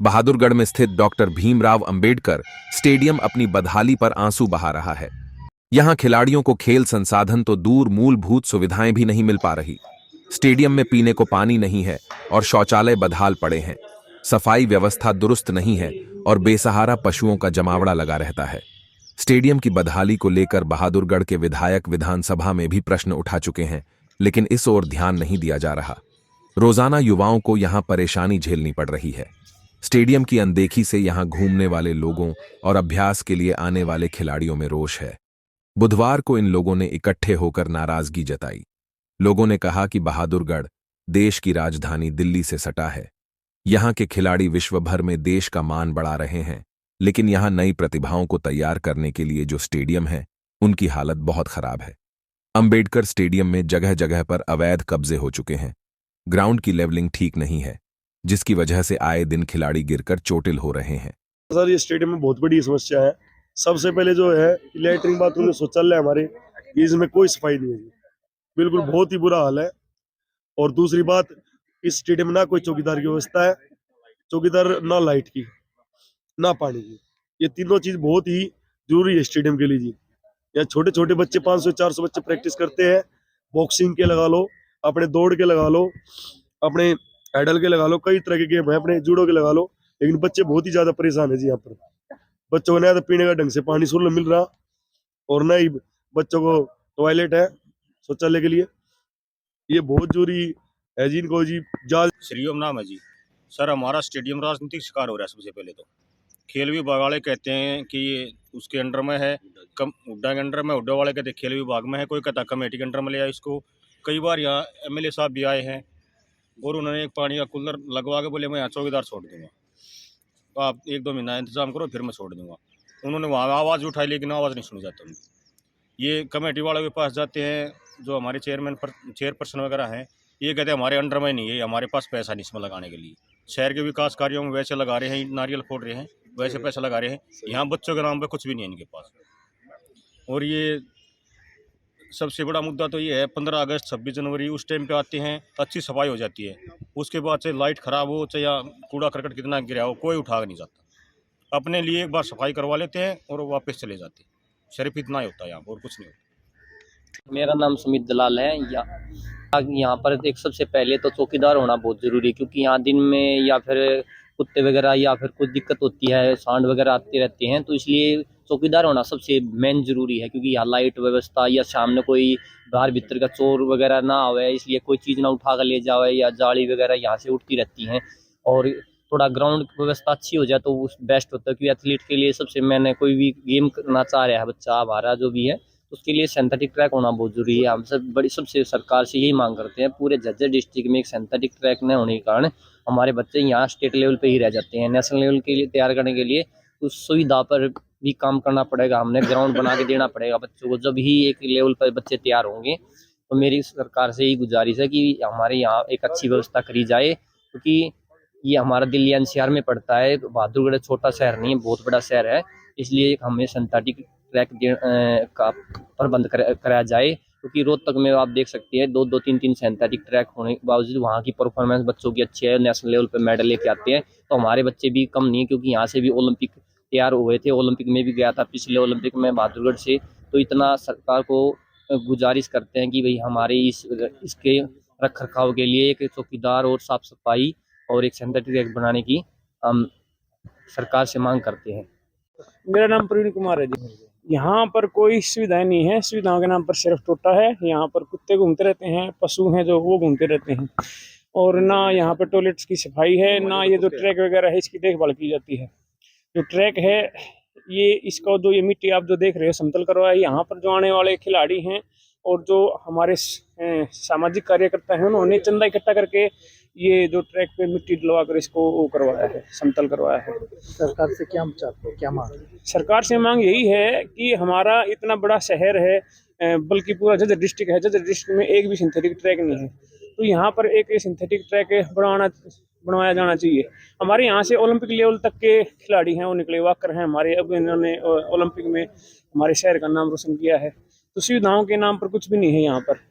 बहादुरगढ़ में स्थित doctor Bhimrao Ambedkar stadium अपनी बदहाली पर आंसू बहा रहा है। यहां खिलाड़ियों को खेल संसाधन तो दूर, मूलभूत सुविधाएं भी नहीं मिल पा रही। स्टेडियम में पीने को पानी नहीं है और शौचालय बदहाल पड़े हैं। सफाई व्यवस्था दुरुस्त नहीं है और बेसहारा पशुओं का जमावड़ा लगा रहता है। स्टेडियम की बदहाली को लेकर बहादुरगढ़ के विधायक विधानसभा में भी प्रश्न उठा चुके हैं, लेकिन इस ओर ध्यान नहीं दिया जा रहा। रोजाना युवाओं को यहां परेशानी झेलनी पड़ रही है। स्टेडियम की अनदेखी से यहां घूमने वाले लोगों और अभ्यास के लिए आने वाले खिलाड़ियों में रोष है। बुधवार को इन लोगों ने इकट्ठे होकर नाराजगी जताई। लोगों ने कहा कि बहादुरगढ़ देश की राजधानी दिल्ली से सटा है। यहां के खिलाड़ी विश्व भर में देश का मान बढ़ा रहे हैं, लेकिन यहां नई प्रतिभाओं को तैयार करने के लिए जो स्टेडियम है, उनकी हालत बहुत खराब है। अंबेडकर स्टेडियम में जगह जगह पर अवैध कब्जे हो चुके हैं। ग्राउंड की लेवलिंग ठीक नहीं है, जिसकी वजह से आए दिन खिलाड़ी गिरकर चोटिल हो रहे हैं। सर, ये स्टेडियम में बहुत बड़ी समस्या है। सबसे पहले जो है लैट्रिन बाथरूम शौचालय हमारे, इसमें कोई सफाई नहीं है, बिल्कुल बहुत ही बुरा हाल है। और दूसरी बात, इस स्टेडियम में ना कोई चौकीदार की व्यवस्था है, चौकीदार ना लाइट की ना पानी की। ये तीनों चीज बहुत ही जरूरी है स्टेडियम के लिए जी। यहाँ छोटे छोटे बच्चे 500-400 बच्चे प्रैक्टिस करते हैं। बॉक्सिंग के लगा लो, अपने दौड़ के लगा लो, अपने हैडल के लगा लो, कई तरह के गेम है, अपने जूडो के लगा लो। लेकिन बच्चे बहुत ही ज्यादा परेशान है जी। यहाँ पर बच्चों को ना तो पीने का ढंग से पानी शुल्क मिल रहा, और ना ही बच्चों को टॉयलेट है शौचालय के लिए। ये बहुत जरूरी है जी। इनको जी श्रीओम नाम है जी। सर, हमारा स्टेडियम राजनीतिक शिकार हो रहा है। सबसे पहले तो खेल विभाग वाले कहते हैं कि उसके अंडर में है, कम हुड्डा के अंडर में, हुड्डा वाले कहते हैं खेल विभाग में है, कोई कहता कमेटी के अंडर में ले आया इसको। कई बार यहाँ एमएलए साहब भी आए हैं और उन्होंने एक पानी का कूलर लगवा के बोले मैं यहाँ चौकीदार छोड़ दूंगा, तो आप 1-2 महीना इंतजाम करो, फिर मैं छोड़ दूंगा। उन्होंने वहाँ आवाज़ उठाई, लेकिन आवाज़ नहीं सुनी जाती उनकी। ये कमेटी वालों के पास जाते हैं, जो हमारे चेयरपर्सन वगैरह हैं, ये कहते हैं हमारे अंडर में नहीं है, हमारे पास पैसा नहीं इसमें लगाने के लिए। शहर के विकास कार्यों में वैसे लगा रहे हैं, नारियल फोड़ रहे हैं, वैसे पैसा लगा रहे हैं। यहाँ बच्चों के नाम पे कुछ भी नहीं है इनके पास। और ये सबसे बड़ा मुद्दा तो ये है, 15 अगस्त 26 जनवरी उस टाइम पे आते हैं, अच्छी सफाई हो जाती है। उसके बाद से लाइट ख़राब हो चाहे या कूड़ा करकट कितना गिरा हो, कोई उठा नहीं जाता। अपने लिए एक बार सफाई करवा लेते हैं और वापस चले जाते हैं। सिर्फ इतना ही होता है यहाँ, और कुछ नहीं होता। मेरा नाम सुमित दलाल है। यहाँ पर एक सबसे पहले तो चौकीदार होना बहुत ज़रूरी है, क्योंकि यहाँ दिन में या फिर कुत्ते वगैरह या फिर कुछ दिक्कत होती है, सांड वगैरह आते रहते हैं, तो इसलिए चौकीदार होना सबसे मेन ज़रूरी है। क्योंकि यहाँ लाइट व्यवस्था या सामने कोई बाहर भीतर का चोर वगैरह ना आवे, इसलिए कोई चीज़ ना उठा कर ले जावे, या जाली वगैरह यहाँ से उठती रहती हैं। और थोड़ा ग्राउंड व्यवस्था अच्छी हो जाए तो उस बेस्ट होता है, क्योंकि एथलीट के लिए सबसे मैंने कोई भी गेम करना चाह रहा है बच्चा हमारा जो भी है, उसके लिए सिंथेटिक ट्रैक होना बहुत जरूरी है। हम सब बड़ी सबसे सरकार से यही मांग करते हैं। पूरे झज्जर डिस्ट्रिक्ट में एक सिंथेटिक ट्रैक न होने के कारण हमारे बच्चे यहाँ स्टेट लेवल पे ही रह जाते हैं। नेशनल लेवल के लिए तैयार करने के लिए उस सुविधा पर भी काम करना पड़ेगा, हमने ग्राउंड बना के देना पड़ेगा बच्चों को। जब ही एक लेवल पर बच्चे तैयार होंगे, तो मेरी सरकार से यही गुजारिश है कि हमारे यहाँ एक अच्छी व्यवस्था करी जाए, क्योंकि ये हमारा दिल्ली एनसीआर में पड़ता है। बहादुरगढ़ छोटा शहर नहीं है, बहुत बड़ा शहर है। इसलिए हमें सिंथेटिक ट्रैक का प्रबंध कराया जाए, क्योंकि रोहतक में आप देख सकते हैं 2-2, 3-3 सिंथेटिक ट्रैक होने के बावजूद वहाँ की परफॉर्मेंस बच्चों की अच्छी है, नेशनल लेवल पे मेडल लेके आते हैं। तो हमारे बच्चे भी कम नहीं है, क्योंकि यहाँ से भी ओलंपिक तैयार हुए थे, ओलंपिक में भी गया था पिछले ओलंपिक में बहादुरगढ़ से। तो इतना सरकार को गुजारिश करते हैं कि भाई हमारे इसके रख रखाव के लिए एक चौकीदार और साफ सफाई और एक सिंथेटिक ट्रैक बनाने की हम सरकार से मांग करते हैं। मेरा नाम प्रवीण कुमार है जी। यहाँ पर कोई सुविधाएं नहीं है, सुविधाओं के नाम पर सिर्फ टोटा है। यहाँ पर कुत्ते घूमते रहते हैं, पशु हैं जो वो घूमते रहते हैं, और ना यहाँ पर टॉयलेट्स की सफाई है, ना ये जो ट्रैक वगैरह है इसकी देखभाल की जाती है। जो ट्रैक है ये, इसका जो ये मिट्टी आप जो देख रहे हो समतल करवाया है। यहाँ पर जो आने वाले खिलाड़ी हैं और जो हमारे सामाजिक कार्यकर्ता हैं, उन्होंने चंदा इकट्ठा करके ये जो ट्रैक पे मिट्टी डलवा कर इसको वो करवाया है, समतल करवाया है। सरकार से क्या चाहते हो, क्या मांग? सरकार से मांग यही है कि हमारा इतना बड़ा शहर है, बल्कि पूरा जज्जर डिस्ट्रिक्ट है, जज्जर डिस्ट्रिक्ट में एक भी सिंथेटिक ट्रैक नहीं है, तो यहाँ पर एक सिंथेटिक ट्रैक बनवाया जाना चाहिए। हमारे यहाँ से ओलंपिक लेवल तक के खिलाड़ी हैं, वो निकले वाकर हैं हमारे। अब इन्होंने ओलंपिक में हमारे शहर का नाम रोशन किया है, तो सुविधाओं के नाम पर कुछ भी नहीं है यहाँ पर।